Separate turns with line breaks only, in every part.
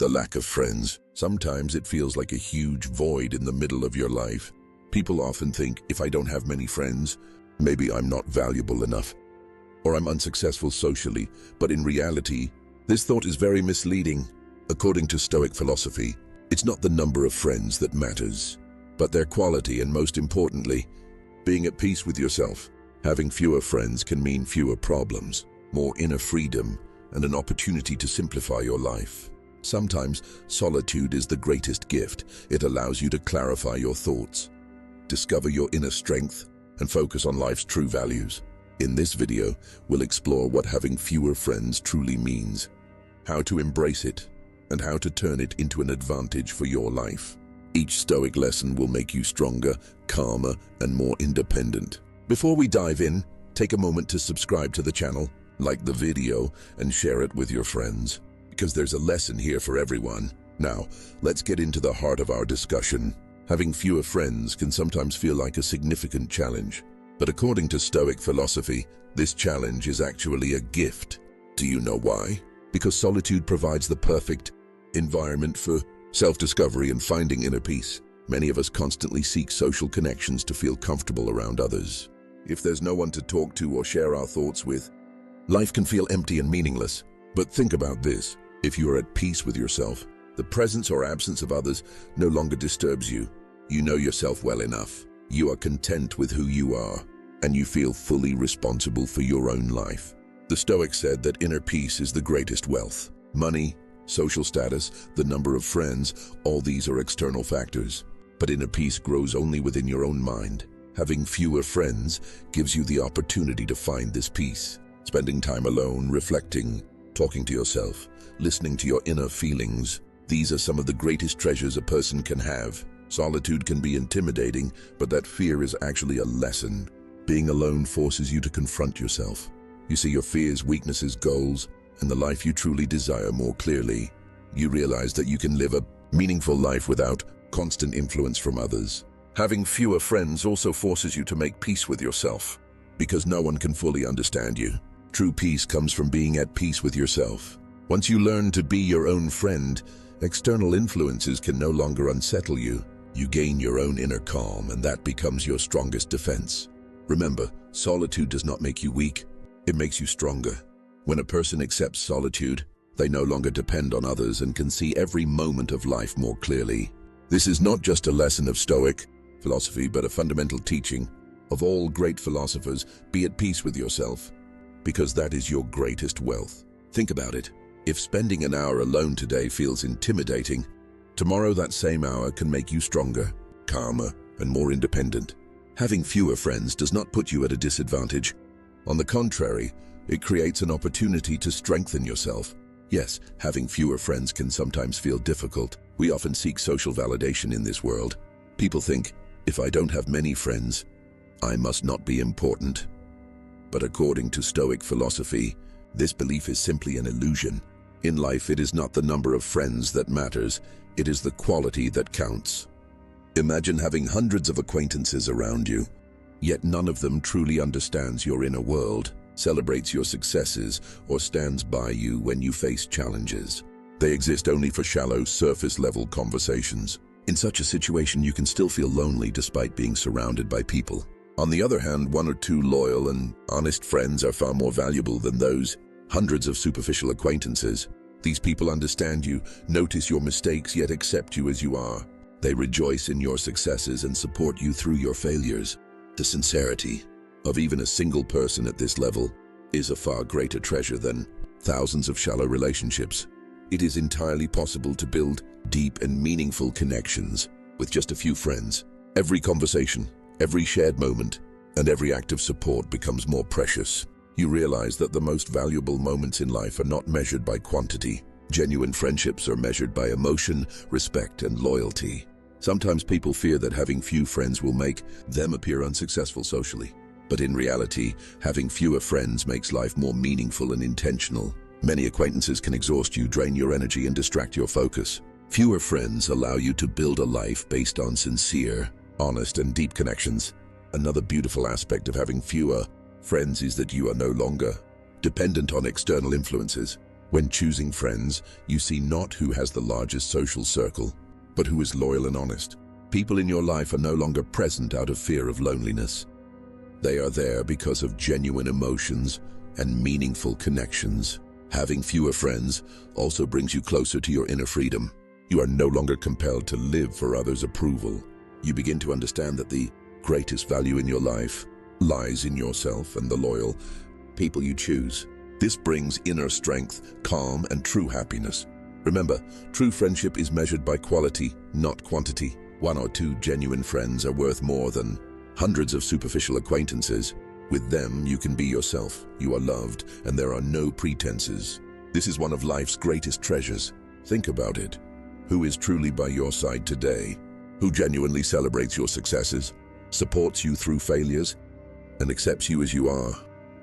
The lack of friends. Sometimes it feels like a huge void in the middle of your life. People often think, if I don't have many friends, maybe I'm not valuable enough, or I'm unsuccessful socially. But in reality, this thought is very misleading. According to Stoic philosophy, it's not the number of friends that matters, but their quality, and most importantly, being at peace with yourself. Having fewer friends can mean fewer problems, more inner freedom, and an opportunity to simplify your life. Sometimes solitude is the greatest gift. It allows you to clarify your thoughts, discover your inner strength, and focus on life's true values. In this video, we'll explore what having fewer friends truly means, how to embrace it, and how to turn it into an advantage for your life. Each Stoic lesson will make you stronger, calmer, and more independent. Before we dive in, take a moment to subscribe to the channel, like the video, and share it with your friends, because there's a lesson here for everyone. Now, let's get into the heart of our discussion. Having fewer friends can sometimes feel like a significant challenge, but according to Stoic philosophy, this challenge is actually a gift. Do you know why? Because solitude provides the perfect environment for self-discovery and finding inner peace. Many of us constantly seek social connections to feel comfortable around others. If there's no one to talk to or share our thoughts with, life can feel empty and meaningless. But think about this. If you are at peace with yourself, the presence or absence of others no longer disturbs you. You know yourself well enough. You are content with who you are, and you feel fully responsible for your own life. The Stoics said that inner peace is the greatest wealth. Money, social status, the number of friends, all these are external factors. But inner peace grows only within your own mind. Having fewer friends gives you the opportunity to find this peace. Spending time alone, reflecting, talking to yourself, listening to your inner feelings. These are some of the greatest treasures a person can have. Solitude can be intimidating, but that fear is actually a lesson. Being alone forces you to confront yourself. You see your fears, weaknesses, goals, and the life you truly desire more clearly. You realize that you can live a meaningful life without constant influence from others. Having fewer friends also forces you to make peace with yourself, because no one can fully understand you. True peace comes from being at peace with yourself. Once you learn to be your own friend, external influences can no longer unsettle you. You gain your own inner calm, and that becomes your strongest defense. Remember, solitude does not make you weak, it makes you stronger. When a person accepts solitude, they no longer depend on others and can see every moment of life more clearly. This is not just a lesson of Stoic philosophy, but a fundamental teaching of all great philosophers. Be at peace with yourself, because that is your greatest wealth. Think about it. If spending an hour alone today feels intimidating, tomorrow that same hour can make you stronger, calmer, and more independent. Having fewer friends does not put you at a disadvantage. On the contrary, it creates an opportunity to strengthen yourself. Yes, having fewer friends can sometimes feel difficult. We often seek social validation in this world. People think, if I don't have many friends, I must not be important. But according to Stoic philosophy, this belief is simply an illusion. In life, it is not the number of friends that matters, it is the quality that counts. Imagine having hundreds of acquaintances around you, yet none of them truly understands your inner world, celebrates your successes, or stands by you when you face challenges. They exist only for shallow, surface-level conversations. In such a situation, you can still feel lonely despite being surrounded by people. On the other hand, one or two loyal and honest friends are far more valuable than those hundreds of superficial acquaintances. These people understand you, notice your mistakes, yet accept you as you are. They rejoice in your successes and support you through your failures. The sincerity of even a single person at this level is a far greater treasure than thousands of shallow relationships. It is entirely possible to build deep and meaningful connections with just a few friends. Every conversation, every shared moment, and every act of support becomes more precious. You realize that the most valuable moments in life are not measured by quantity. Genuine friendships are measured by emotion, respect, and loyalty. Sometimes people fear that having few friends will make them appear unsuccessful socially. But in reality, having fewer friends makes life more meaningful and intentional. Many acquaintances can exhaust you, drain your energy, and distract your focus. Fewer friends allow you to build a life based on sincere, honest, and deep connections. Another beautiful aspect of having fewer friends is that you are no longer dependent on external influences. When choosing friends, you see not who has the largest social circle, but who is loyal and honest. People in your life are no longer present out of fear of loneliness. They are there because of genuine emotions and meaningful connections. Having fewer friends also brings you closer to your inner freedom. You are no longer compelled to live for others' approval. You begin to understand that the greatest value in your life lies in yourself and the loyal people you choose. This brings inner strength, calm, and true happiness. Remember, true friendship is measured by quality, not quantity. 1 or 2 genuine friends are worth more than hundreds of superficial acquaintances. With them, you can be yourself, you are loved, and there are no pretenses. This is one of life's greatest treasures. Think about it. Who is truly by your side today? Who genuinely celebrates your successes, supports you through failures, and accepts you as you are?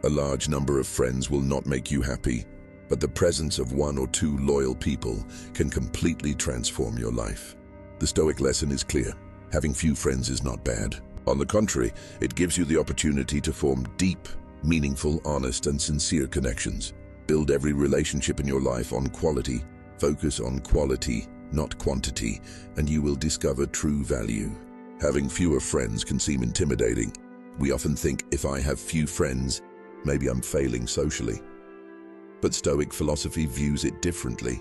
A large number of friends will not make you happy, but the presence of 1 or 2 loyal people can completely transform your life. The Stoic lesson is clear. Having few friends is not bad. On the contrary, it gives you the opportunity to form deep, meaningful, honest, and sincere connections. Build every relationship in your life on quality. Focus on quality, not quantity, and you will discover true value. Having fewer friends can seem intimidating. We often think, if I have few friends, maybe I'm failing socially. But Stoic philosophy views it differently.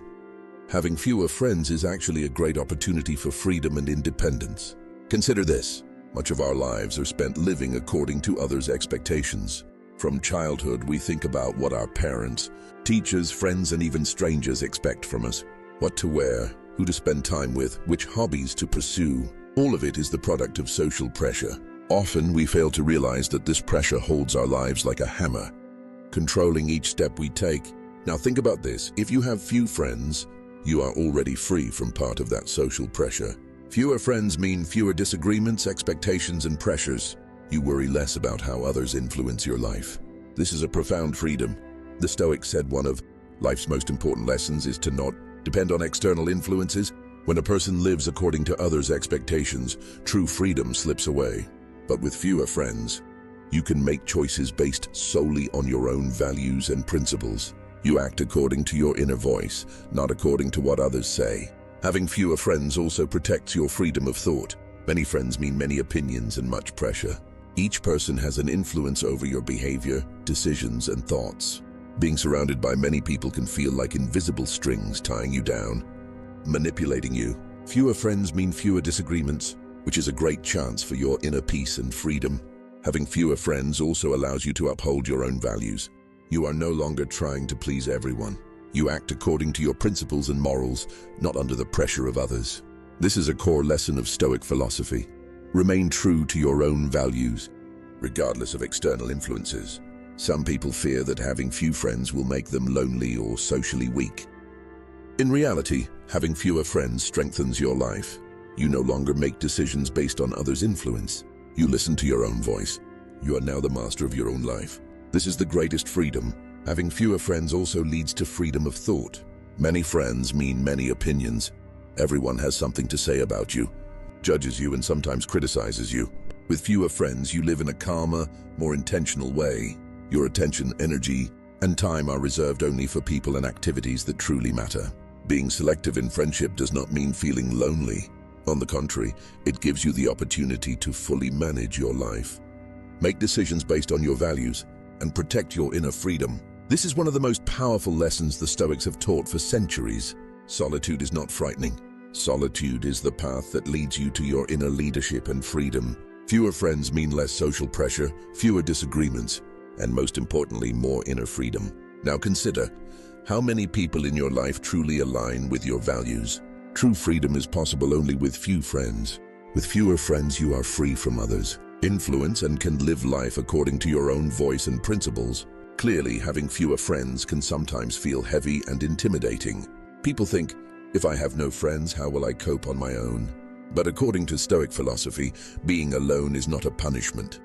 Having fewer friends is actually a great opportunity for freedom and independence. Consider this. Much of our lives are spent living according to others' expectations. From childhood, we think about what our parents, teachers, friends, and even strangers expect from us. What to wear, who to spend time with, which hobbies to pursue. All of it is the product of social pressure. Often we fail to realize that this pressure holds our lives like a hammer, controlling each step we take. Now think about this. If you have few friends, you are already free from part of that social pressure. Fewer friends mean fewer disagreements, expectations, and pressures. You worry less about how others influence your life. This is a profound freedom. The Stoics said one of life's most important lessons is to not depend on external influences. When a person lives according to others' expectations, true freedom slips away. But with fewer friends, you can make choices based solely on your own values and principles. You act according to your inner voice, not according to what others say. Having fewer friends also protects your freedom of thought. Many friends mean many opinions and much pressure. Each person has an influence over your behavior, decisions, and thoughts. Being surrounded by many people can feel like invisible strings tying you down, manipulating you. Fewer friends mean fewer disagreements, which is a great chance for your inner peace and freedom. Having fewer friends also allows you to uphold your own values. You are no longer trying to please everyone. You act according to your principles and morals, not under the pressure of others. This is a core lesson of Stoic philosophy. Remain true to your own values, regardless of external influences. Some people fear that having few friends will make them lonely or socially weak. In reality, having fewer friends strengthens your life. You no longer make decisions based on others' influence. You listen to your own voice. You are now the master of your own life. This is the greatest freedom. Having fewer friends also leads to freedom of thought. Many friends mean many opinions. Everyone has something to say about you, judges you, and sometimes criticizes you. With fewer friends, you live in a calmer, more intentional way. Your attention, energy, and time are reserved only for people and activities that truly matter. Being selective in friendship does not mean feeling lonely. On the contrary, it gives you the opportunity to fully manage your life. Make decisions based on your values and protect your inner freedom. This is one of the most powerful lessons the Stoics have taught for centuries. Solitude is not frightening. Solitude is the path that leads you to your inner leadership and freedom. Fewer friends mean less social pressure, fewer disagreements, and most importantly, more inner freedom. Now consider, how many people in your life truly align with your values? True freedom is possible only with few friends. With fewer friends, you are free from others' influence and can live life according to your own voice and principles. Clearly, having fewer friends can sometimes feel heavy and intimidating. People think, if I have no friends, how will I cope on my own? But according to Stoic philosophy, being alone is not a punishment.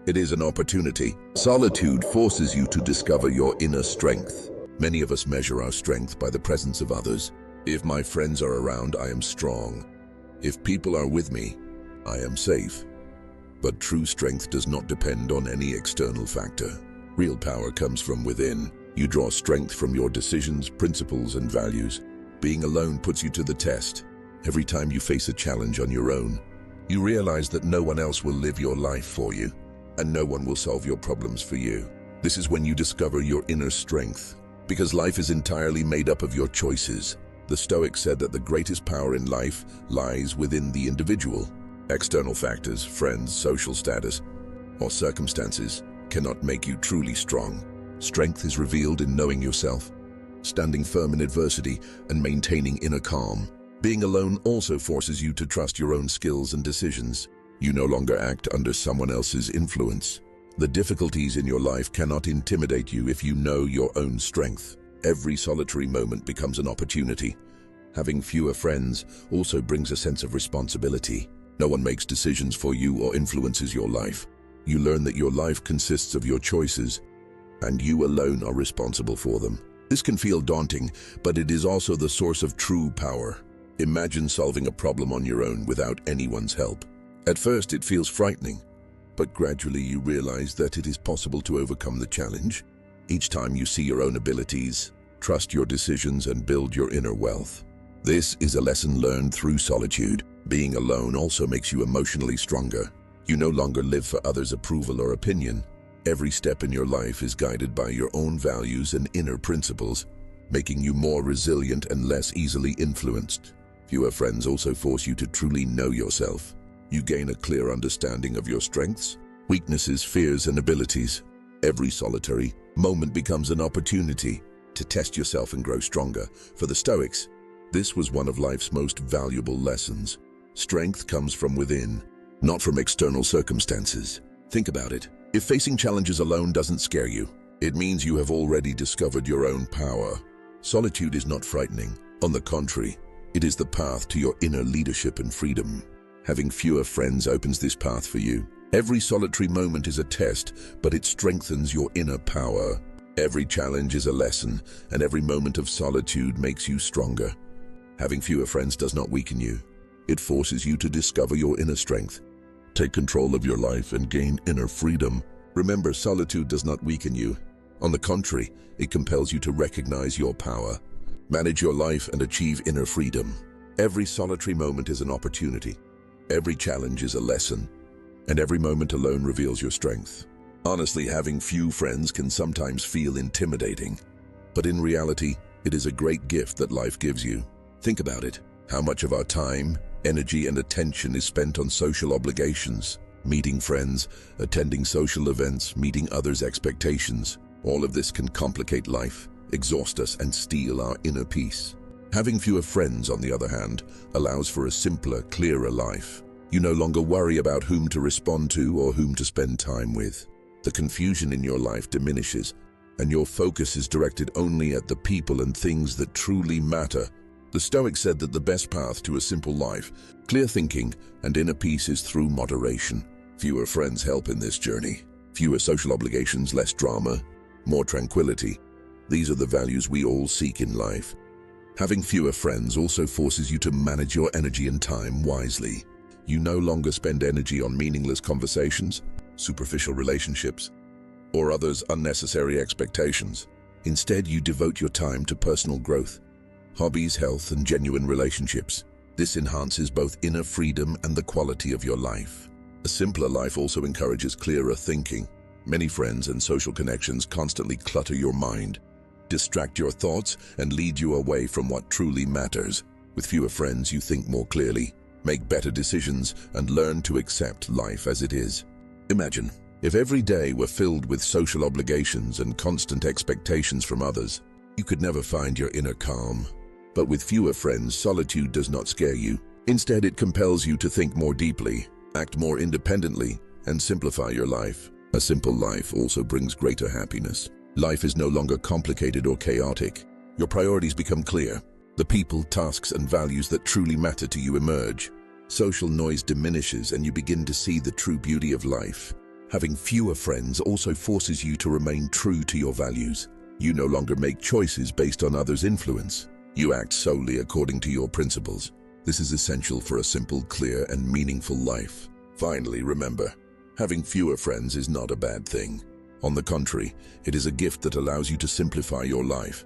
It is an opportunity. Solitude forces you to discover your inner strength. Many of us measure our strength by the presence of others. If my friends are around, I am strong. If people are with me, I am safe. But true strength does not depend on any external factor. Real power comes from within. You draw strength from your decisions, principles, and values. Being alone puts you to the test. Every time you face a challenge on your own, you realize that no one else will live your life for you, and no one will solve your problems for you. This is when you discover your inner strength, because life is entirely made up of your choices. The Stoics said that the greatest power in life lies within the individual. External factors, friends, social status, or circumstances cannot make you truly strong. Strength is revealed in knowing yourself, standing firm in adversity, and maintaining inner calm. Being alone also forces you to trust your own skills and decisions. You no longer act under someone else's influence. The difficulties in your life cannot intimidate you if you know your own strength. Every solitary moment becomes an opportunity. Having fewer friends also brings a sense of responsibility. No one makes decisions for you or influences your life. You learn that your life consists of your choices, and you alone are responsible for them. This can feel daunting, but it is also the source of true power. Imagine solving a problem on your own without anyone's help. At first, it feels frightening, but gradually you realize that it is possible to overcome the challenge. Each time you see your own abilities, trust your decisions, and build your inner wealth. This is a lesson learned through solitude. Being alone also makes you emotionally stronger. You no longer live for others' approval or opinion. Every step in your life is guided by your own values and inner principles, making you more resilient and less easily influenced. Fewer friends also force you to truly know yourself. You gain a clear understanding of your strengths, weaknesses, fears, and abilities. Every solitary moment becomes an opportunity to test yourself and grow stronger. For the Stoics, this was one of life's most valuable lessons. Strength comes from within, not from external circumstances. Think about it. If facing challenges alone doesn't scare you, it means you have already discovered your own power. Solitude is not frightening. On the contrary, it is the path to your inner leadership and freedom. Having fewer friends opens this path for you. Every solitary moment is a test, but it strengthens your inner power. Every challenge is a lesson, and every moment of solitude makes you stronger. Having fewer friends does not weaken you. It forces you to discover your inner strength. Take control of your life and gain inner freedom. Remember, solitude does not weaken you. On the contrary, it compels you to recognize your power, manage your life, and achieve inner freedom. Every solitary moment is an opportunity. Every challenge is a lesson, and every moment alone reveals your strength. Honestly, having few friends can sometimes feel intimidating, but in reality, it is a great gift that life gives you. Think about it. How much of our time, energy, and attention is spent on social obligations, meeting friends, attending social events, meeting others' expectations. All of this can complicate life, exhaust us, and steal our inner peace. Having fewer friends, on the other hand, allows for a simpler, clearer life. You no longer worry about whom to respond to or whom to spend time with. The confusion in your life diminishes, and your focus is directed only at the people and things that truly matter. The Stoics said that the best path to a simple life, clear thinking, and inner peace is through moderation. Fewer friends help in this journey. Fewer social obligations, less drama, more tranquility. These are the values we all seek in life. Having fewer friends also forces you to manage your energy and time wisely. You no longer spend energy on meaningless conversations, superficial relationships, or others' unnecessary expectations. Instead, you devote your time to personal growth, hobbies, health, and genuine relationships. This enhances both inner freedom and the quality of your life. A simpler life also encourages clearer thinking. Many friends and social connections constantly clutter your mind, distract your thoughts, and lead you away from what truly matters. With fewer friends, you think more clearly, make better decisions, and learn to accept life as it is. Imagine if every day were filled with social obligations and constant expectations from others. You could never find your inner calm. But with fewer friends, solitude does not scare you. Instead, it compels you to think more deeply, act more independently, and simplify your life. A simple life also brings greater happiness. Life is no longer complicated or chaotic. Your priorities become clear. The people, tasks, and values that truly matter to you emerge. Social noise diminishes, and you begin to see the true beauty of life. Having fewer friends also forces you to remain true to your values. You no longer make choices based on others' influence. You act solely according to your principles. This is essential for a simple, clear, and meaningful life. Finally, remember, having fewer friends is not a bad thing. On the contrary, it is a gift that allows you to simplify your life,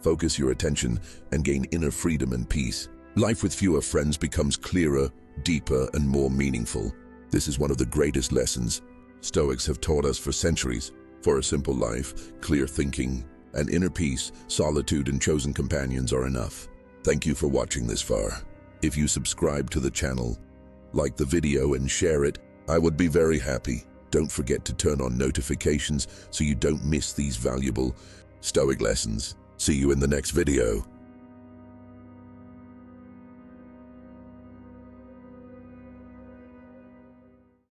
focus your attention, and gain inner freedom and peace. Life with fewer friends becomes clearer, deeper, and more meaningful. This is one of the greatest lessons Stoics have taught us for centuries. For a simple life, clear thinking, and inner peace, solitude and chosen companions are enough. Thank you for watching this far. If you subscribe to the channel, like the video and share it, I would be very happy. Don't forget to turn on notifications so you don't miss these valuable Stoic lessons. See you in the next video.